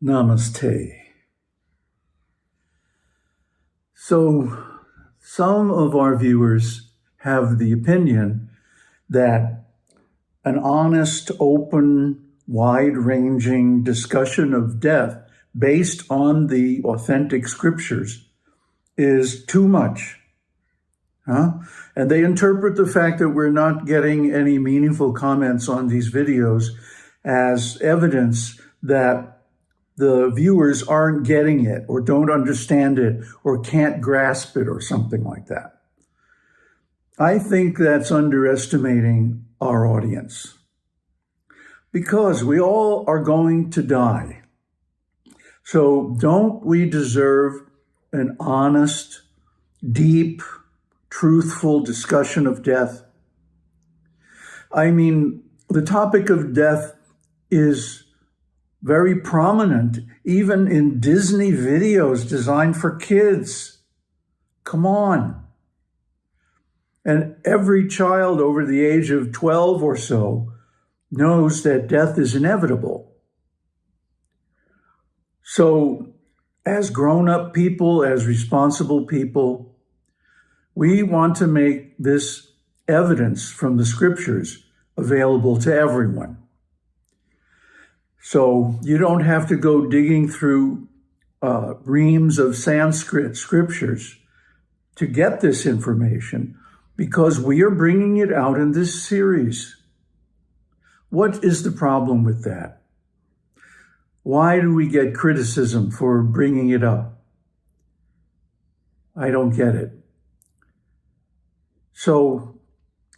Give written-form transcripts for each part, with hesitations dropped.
Namaste. So some of our viewers have the opinion that an honest, open, wide-ranging discussion of death based on the authentic scriptures is too much. And they interpret the fact that we're not getting any meaningful comments on these videos as evidence that the viewers aren't getting it or don't understand it or can't grasp it or something like that. I think that's underestimating our audience, because we all are going to die. So don't we deserve an honest, deep, truthful discussion of death? I mean, the topic of death is very prominent, even in Disney videos designed for kids. Come on. And every child over the age of 12 or so knows that death is inevitable. So as grown-up people, as responsible people, we want to make this evidence from the scriptures available to everyone. So you don't have to go digging through reams of Sanskrit scriptures to get this information, because we are bringing it out in this series. What is the problem with that? Why do we get criticism for bringing it up? I don't get it. So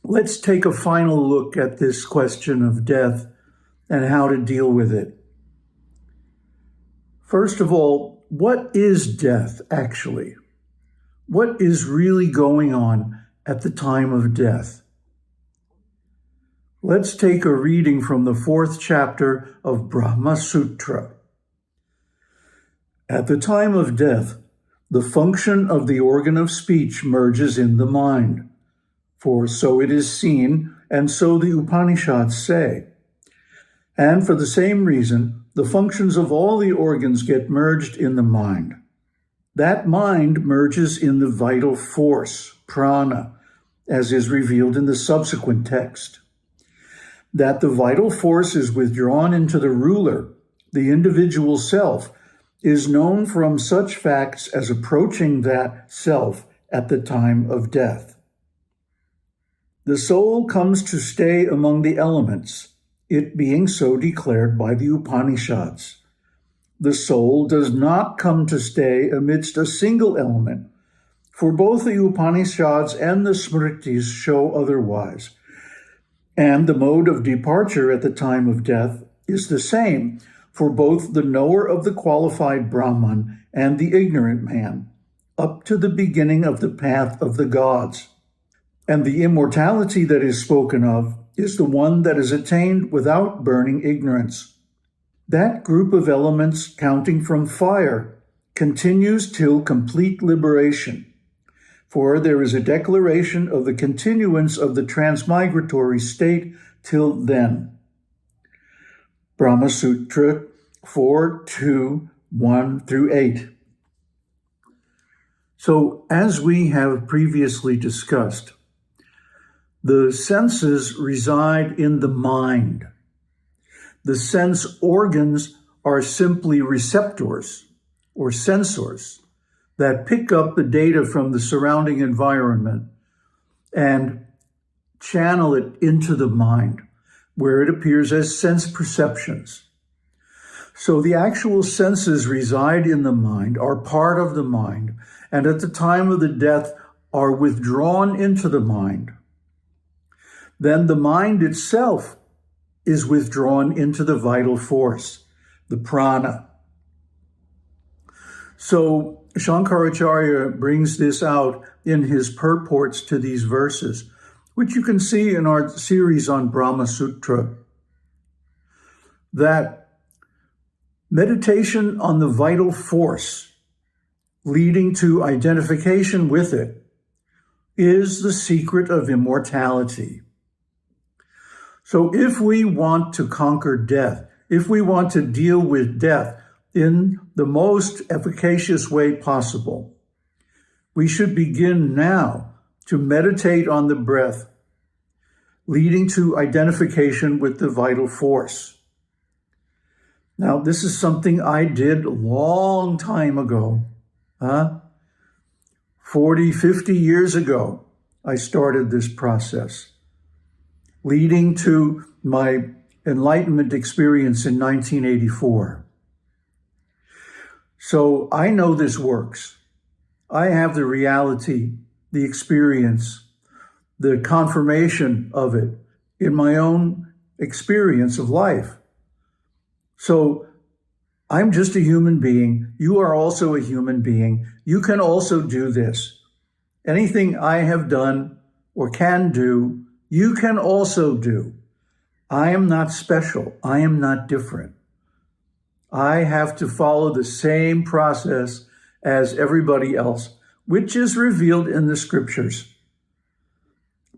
let's take a final look at this question of death and how to deal with it. First of all, what is death actually? What is really going on at the time of death? Let's take a reading from the 4th chapter of Brahma-sūtra. At the time of death, the function of the organ of speech merges in the mind, for so it is seen, and so the Upaniṣads say. And for the same reason, the functions of all the organs get merged in the mind. That mind merges in the vital force, prāṇa, as is revealed in the subsequent text. That the vital force is withdrawn into the ruler, the individual self, is known from such facts as approaching that self at the time of death. The soul comes to stay among the elements, it being so declared by the Upaniṣads. The soul does not come to stay amidst a single element, for both the Upaniṣads and the Smṛtis show otherwise. And the mode of departure at the time of death is the same for both the knower of the qualified Brahman and the ignorant man, up to the beginning of the path of the gods. And the immortality that is spoken of is the one that is attained without burning ignorance. That group of elements, counting from fire, continues till complete liberation. For there is a declaration of the continuance of the transmigratory state till then. Brahma-sūtra 4:2-1-8. So, as we have previously discussed, the senses reside in the mind. The sense organs are simply receptors or sensors that pick up the data from the surrounding environment and channel it into the mind, where it appears as sense perceptions. So the actual senses reside in the mind, are part of the mind, and at the time of the death are withdrawn into the mind. Then the mind itself is withdrawn into the vital force, the prāṇa. So Shankaracharya brings this out in his purports to these verses, which you can see in our series on Brahma-sūtra, that meditation on the vital force leading to identification with it is the secret of immortality. So if we want to conquer death, if we want to deal with death in the most efficacious way possible. We should begin now to meditate on the breath, leading to identification with the vital force. Now, this is something I did a long time ago. 40, 50 years ago, I started this process, leading to my enlightenment experience in 1984. So I know this works. I have the reality, the experience, the confirmation of it in my own experience of life. So I'm just a human being. You are also a human being. You can also do this. Anything I have done or can do, you can also do. I am not special. I am not different. I have to follow the same process as everybody else, which is revealed in the scriptures.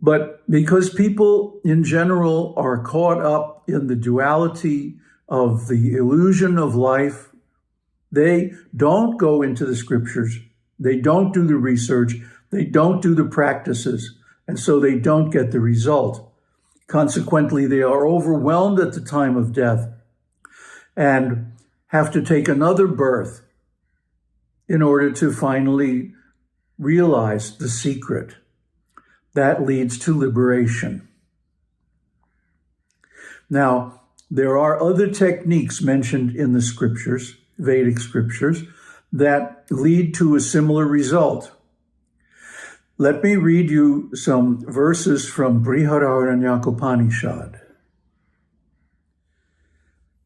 But because people in general are caught up in the duality of the illusion of life, they don't go into the scriptures. They don't do the research. They don't do the practices. And so they don't get the result. Consequently, they are overwhelmed at the time of death and have to take another birth in order to finally realize the secret. That leads to liberation. Now, there are other techniques mentioned in the scriptures, Vedic scriptures, that lead to a similar result. Let me read you some verses from Upanishad.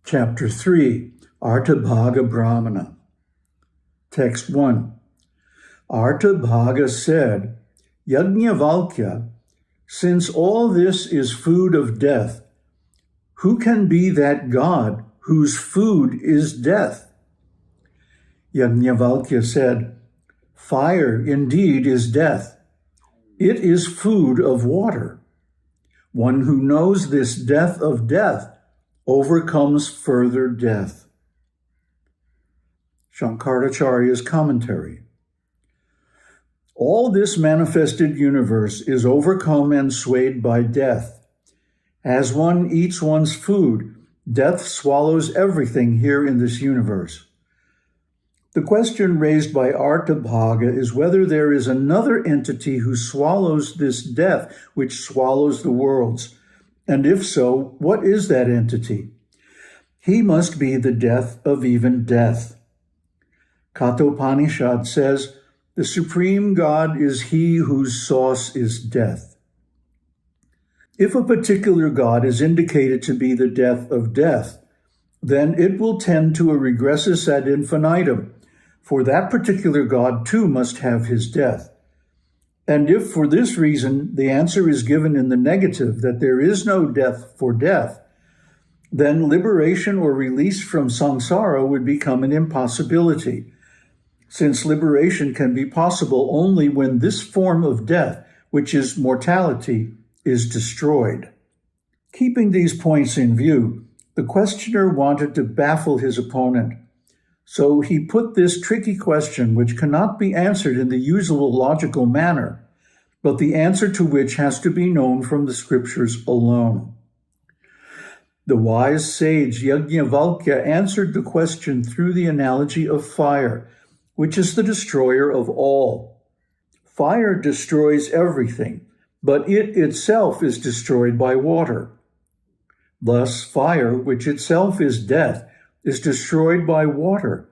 Chapter 3, Artabhaga Brahmana. Text 1. Artabhaga said, Yajnavalkya, since all this is food of death, who can be that God whose food is death? Yajnavalkya said, fire indeed is death. It is food of water. One who knows this death of death overcomes further death. Shankaracharya's commentary. All this manifested universe is overcome and swayed by death. As one eats one's food, death swallows everything here in this universe. The question raised by Artabhaga is whether there is another entity who swallows this death, which swallows the worlds. And if so, what is that entity? He must be the death of even death. Upanishad says, the supreme God is he whose source is death. If a particular God is indicated to be the death of death, then it will tend to a regressus ad infinitum, for that particular God too must have his death. And if for this reason the answer is given in the negative, that there is no death for death, then liberation or release from samsara would become an impossibility, since liberation can be possible only when this form of death, which is mortality, is destroyed. Keeping these points in view, the questioner wanted to baffle his opponent. So he put this tricky question, which cannot be answered in the usual logical manner, but the answer to which has to be known from the scriptures alone. The wise sage Yajnavalkya answered the question through the analogy of fire, which is the destroyer of all. Fire destroys everything, but it itself is destroyed by water. Thus, fire, which itself is death, is destroyed by water,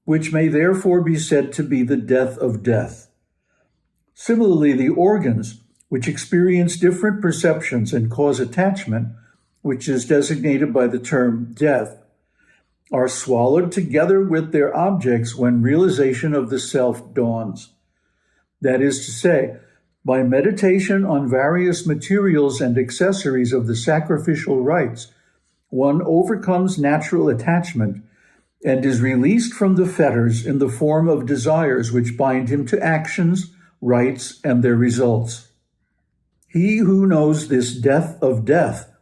which may therefore be said to be the death of death. Similarly, the organs, which experience different perceptions and cause attachment, which is designated by the term death, are swallowed together with their objects when realization of the self dawns. That is to say, by meditation on various materials and accessories of the sacrificial rites, one overcomes natural attachment and is released from the fetters in the form of desires which bind him to actions, rites, and their results. He who knows this death of death,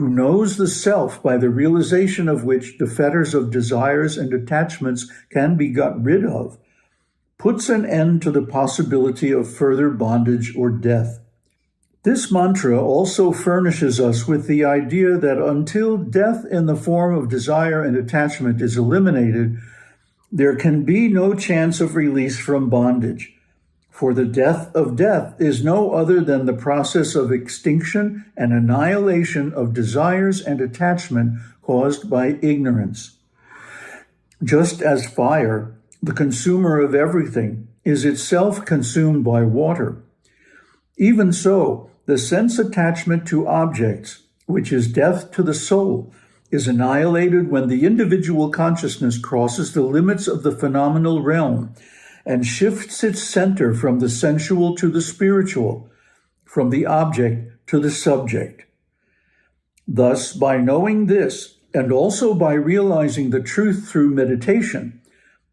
who knows the self by the realization of which the fetters of desires and attachments can be got rid of, puts an end to the possibility of further bondage or death. This mantra also furnishes us with the idea that until death in the form of desire and attachment is eliminated, there can be no chance of release from bondage. For the death of death is no other than the process of extinction and annihilation of desires and attachment caused by ignorance. Just as fire, the consumer of everything, is itself consumed by water, even so, the sense attachment to objects, which is death to the soul, is annihilated when the individual consciousness crosses the limits of the phenomenal realm and shifts its center from the sensual to the spiritual, from the object to the subject. Thus, by knowing this, and also by realizing the truth through meditation,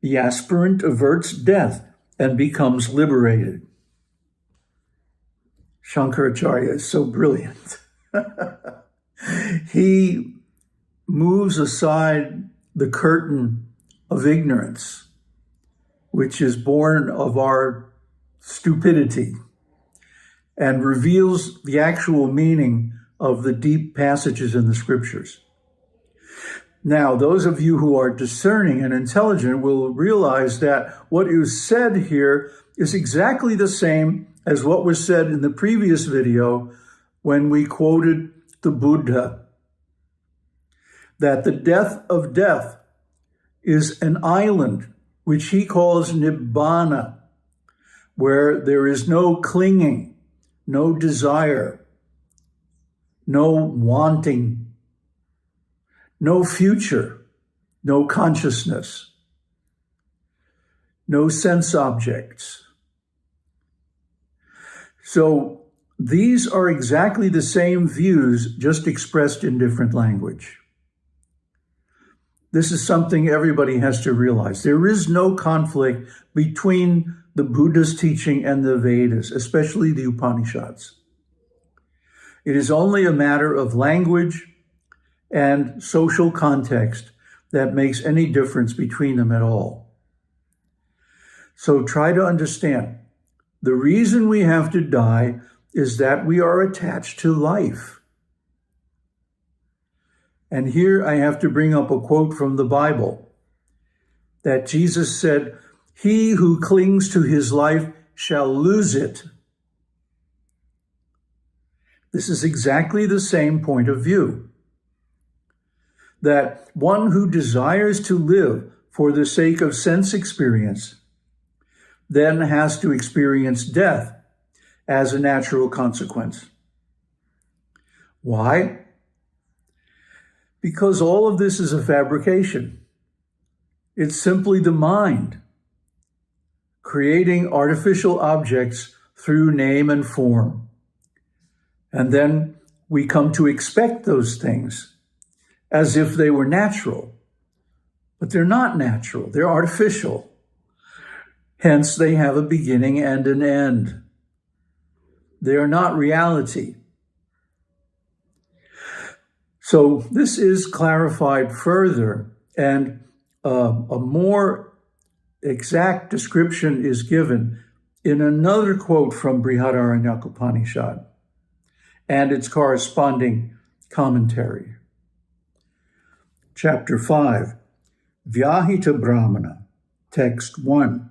the aspirant averts death and becomes liberated. Shankaracharya is so brilliant. He moves aside the curtain of ignorance, which is born of our stupidity, and reveals the actual meaning of the deep passages in the scriptures. Now, those of you who are discerning and intelligent will realize that what is said here is exactly the same as what was said in the previous video when we quoted the Buddha, that the death of death is an island, which he calls Nibbana, where there is no clinging, no desire, no wanting, no future, no consciousness, no sense objects. So these are exactly the same views, just expressed in different language. This is something everybody has to realize. There is no conflict between the Buddha's teaching and the Vedas, especially the Upanishads. It is only a matter of language and social context that makes any difference between them at all. So try to understand. The reason we have to die is that we are attached to life. And here I have to bring up a quote from the Bible that Jesus said, "He who clings to his life shall lose it." This is exactly the same point of view. That one who desires to live for the sake of sense experience then has to experience death as a natural consequence. Why? Because all of this is a fabrication. It's simply the mind creating artificial objects through name and form. And then we come to expect those things as if they were natural. But they're not natural, they're artificial. Hence, they have a beginning and an end. They are not reality. So this is clarified further, and a more exact description is given in another quote from Brihadaranyaka and its corresponding commentary. Chapter 5, Vyahita Brahmana, Text 1.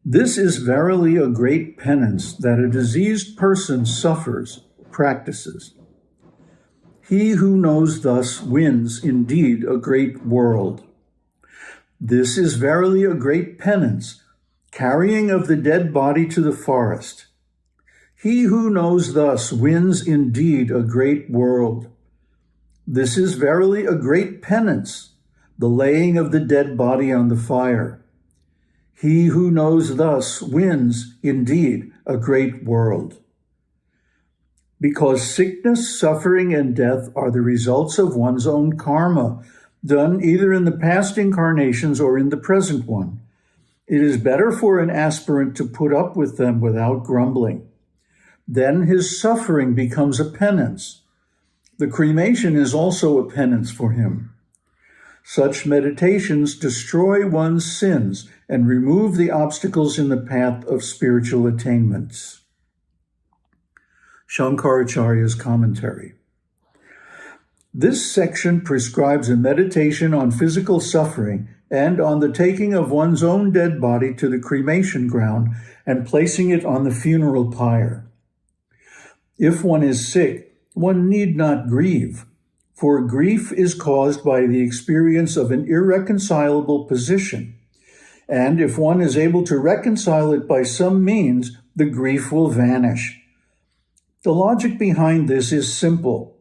This is verily a great penance that a diseased person suffers, practices. He who knows thus wins indeed a great world. This is verily a great penance, carrying of the dead body to the forest. He who knows thus wins indeed a great world. This is verily a great penance, the laying of the dead body on the fire. He who knows thus wins indeed a great world. Because sickness, suffering, and death are the results of one's own karma, done either in the past incarnations or in the present one. It is better for an aspirant to put up with them without grumbling. Then his suffering becomes a penance. The cremation is also a penance for him. Such meditations destroy one's sins and remove the obstacles in the path of spiritual attainments. Shankaracharya's commentary. This section prescribes a meditation on physical suffering and on the taking of one's own dead body to the cremation ground and placing it on the funeral pyre. If one is sick, one need not grieve, for grief is caused by the experience of an irreconcilable position, and if one is able to reconcile it by some means, the grief will vanish. The logic behind this is simple.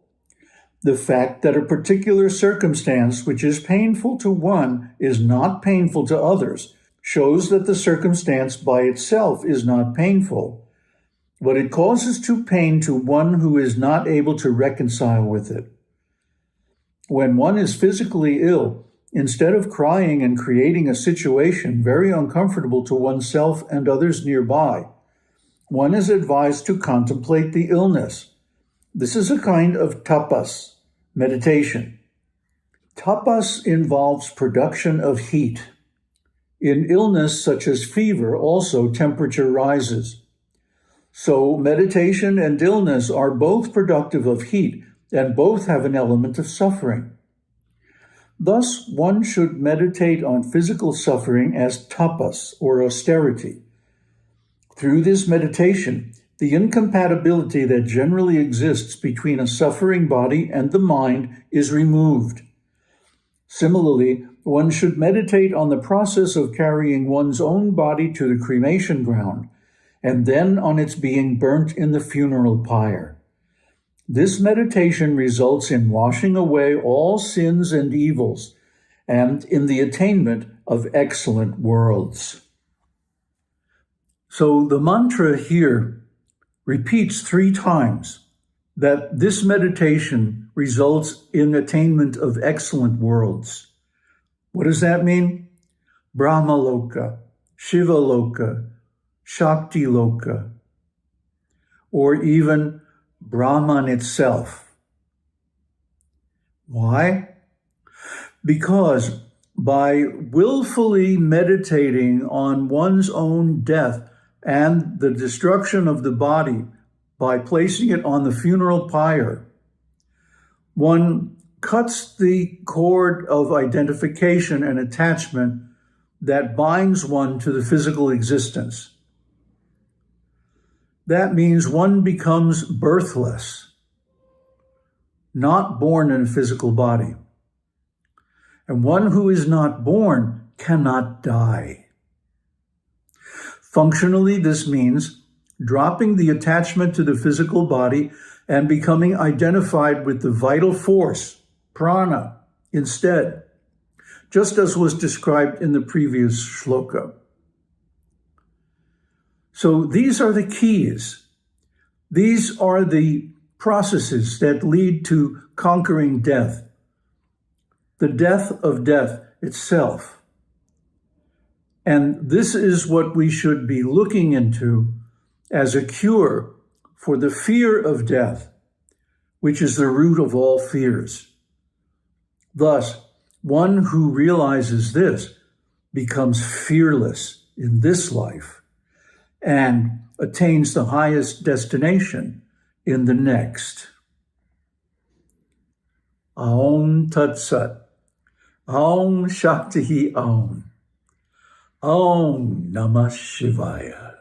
The fact that a particular circumstance which is painful to one is not painful to others shows that the circumstance by itself is not painful, but it causes pain to one who is not able to reconcile with it. When one is physically ill, instead of crying and creating a situation very uncomfortable to oneself and others nearby, one is advised to contemplate the illness. This is a kind of tapas, meditation. Tapas involves production of heat. In illness such as fever, also temperature rises. So meditation and illness are both productive of heat, and both have an element of suffering. Thus, one should meditate on physical suffering as tapas, or austerity. Through this meditation, the incompatibility that generally exists between a suffering body and the mind is removed. Similarly, one should meditate on the process of carrying one's own body to the cremation ground, and then on its being burnt in the funeral pyre. This meditation results in washing away all sins and evils, and in the attainment of excellent worlds. So the mantra here repeats 3 times that this meditation results in attainment of excellent worlds. What does that mean? Brahma-loka, Shiva-loka, Shakti-loka, or even Brahman itself. Why? Because by willfully meditating on one's own death and the destruction of the body by placing it on the funeral pyre, one cuts the cord of identification and attachment that binds one to the physical existence. That means one becomes birthless, not born in a physical body. And one who is not born cannot die. Functionally, this means dropping the attachment to the physical body and becoming identified with the vital force, prāṇa, instead, just as was described in the previous shloka. So these are the keys. These are the processes that lead to conquering death, the death of death itself. And this is what we should be looking into as a cure for the fear of death, which is the root of all fears. Thus, one who realizes this becomes fearless in this life and attains the highest destination in the next. Aum Tat Sat. Aum Shakti Aum. Aum Namah Shivaya.